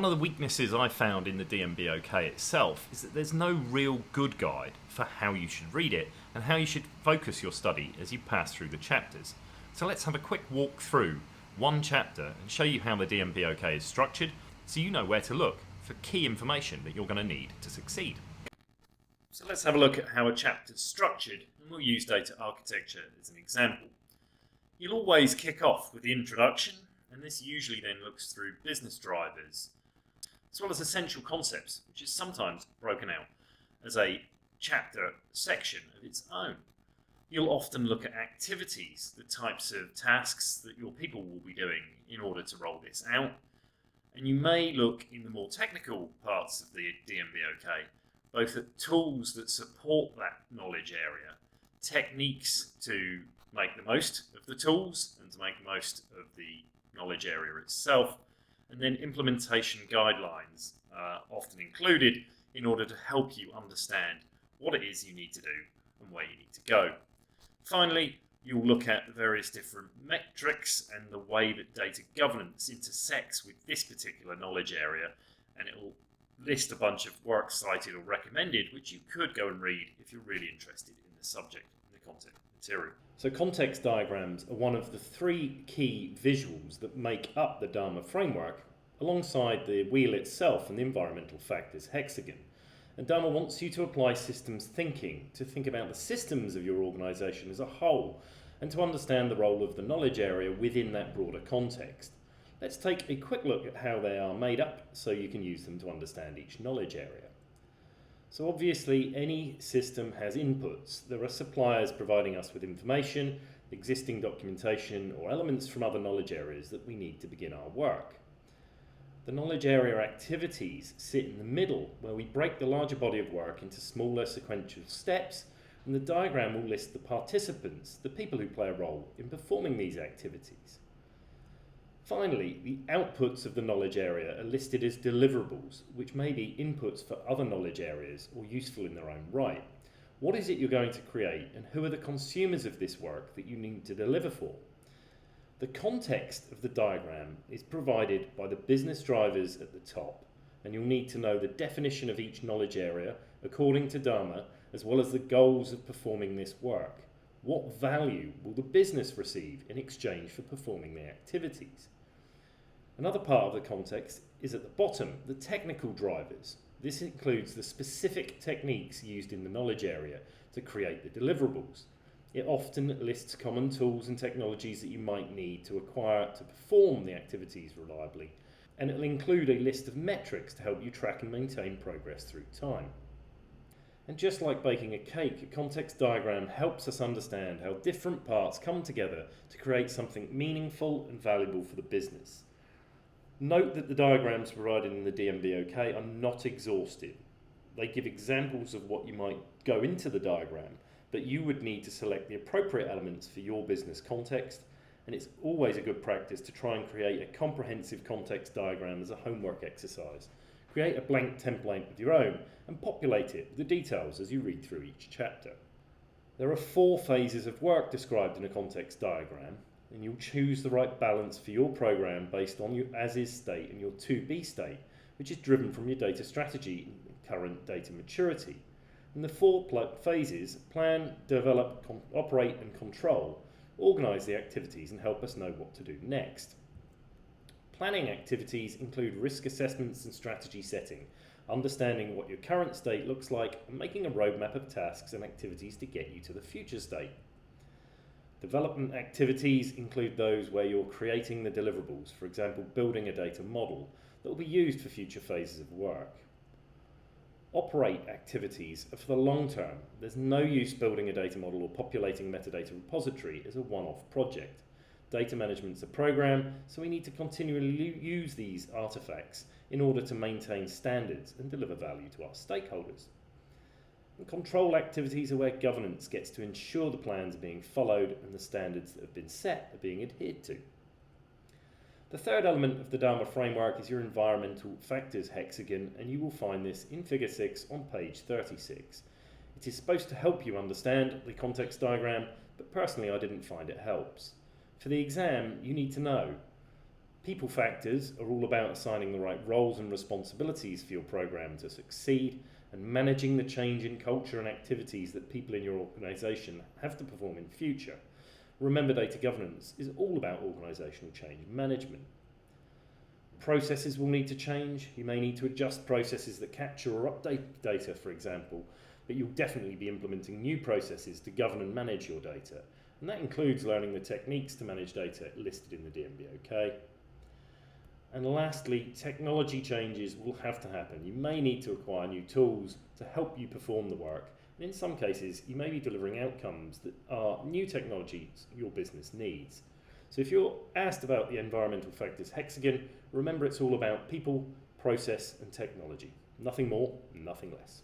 of the weaknesses I found in the DMBoK itself is that there's no real good guide for how you should read it and how you should focus your study as you pass through the chapters. So let's have a quick walk through one chapter and show you how the DMBoK is structured so you know where to look for key information that you're going to need to succeed. So let's have a look at how a chapter is structured, and we'll use data architecture as an example. You'll always kick off with the introduction, and this usually then looks through business drivers, as well as essential concepts, which is sometimes broken out as a chapter section of its own. You'll often look at activities, the types of tasks that your people will be doing in order to roll this out, and you may look in the more technical parts of the DMBoK, both at tools that support that knowledge area, techniques to make the most of the tools and to make the most of the knowledge area itself, and then implementation guidelines often included in order to help you understand what it is you need to do and where you need to go. Finally, you'll look at the various different metrics and the way that data governance intersects with this particular knowledge area, and it will list a bunch of works cited or recommended which you could go and read if you're really interested in the subject and the content material. So context diagrams are one of the three key visuals that make up the Dharma framework, alongside the wheel itself and the environmental factors hexagon. And Dharma wants you to apply systems thinking, to think about the systems of your organisation as a whole, and to understand the role of the knowledge area within that broader context. Let's take a quick look at how they are made up so you can use them to understand each knowledge area. So obviously any system has inputs. There are suppliers providing us with information, existing documentation, or elements from other knowledge areas that we need to begin our work. The knowledge area activities sit in the middle, where we break the larger body of work into smaller sequential steps, and the diagram will list the participants, the people who play a role in performing these activities. Finally, the outputs of the knowledge area are listed as deliverables, which may be inputs for other knowledge areas or useful in their own right. What is it you're going to create, and who are the consumers of this work that you need to deliver for? The context of the diagram is provided by the business drivers at the top, and you'll need to know the definition of each knowledge area according to Dharma, as well as the goals of performing this work. What value will the business receive in exchange for performing the activities? Another part of the context is at the bottom, the technical drivers. This includes the specific techniques used in the knowledge area to create the deliverables. It often lists common tools and technologies that you might need to acquire to perform the activities reliably, and it will include a list of metrics to help you track and maintain progress through time. And just like baking a cake, a context diagram helps us understand how different parts come together to create something meaningful and valuable for the business. Note that the diagrams provided in the DMBoK are not exhaustive. They give examples of what you might go into the diagram, but you would need to select the appropriate elements for your business context, and it's always a good practice to try and create a comprehensive context diagram as a homework exercise. Create a blank template of your own and populate it with the details as you read through each chapter. There are 4 phases of work described in a context diagram, and you'll choose the right balance for your program based on your as-is state and your to-be state, which is driven from your data strategy and current data maturity. In the 4 phases, plan, develop, operate and control, organise the activities and help us know what to do next. Planning activities include risk assessments and strategy setting, understanding what your current state looks like, and making a roadmap of tasks and activities to get you to the future state. Development activities include those where you're creating the deliverables, for example, building a data model that will be used for future phases of work. Operate activities are for the long term. There's no use building a data model or populating a metadata repository as a one-off project. Data management's a program, so we need to continually use these artifacts in order to maintain standards and deliver value to our stakeholders. And control activities are where governance gets to ensure the plans are being followed and the standards that have been set are being adhered to. The third element of the Dharma framework is your environmental factors hexagon, and you will find this in figure 6 on page 36. It is supposed to help you understand the context diagram, but personally I didn't find it helps. For the exam, you need to know People factors are all about assigning the right roles and responsibilities for your program to succeed and managing the change in culture and activities that people in your organisation have to perform in future. Remember, data governance is all about organisational change management. Processes will need to change. You may need to adjust processes that capture or update data, for example, but you'll definitely be implementing new processes to govern and manage your data. And that includes learning the techniques to manage data listed in the DMBoK. And lastly, technology changes will have to happen. You may need to acquire new tools to help you perform the work. And in some cases, you may be delivering outcomes that are new technologies your business needs. So if you're asked about the environmental factors hexagon, remember it's all about people, process, and technology. Nothing more, nothing less.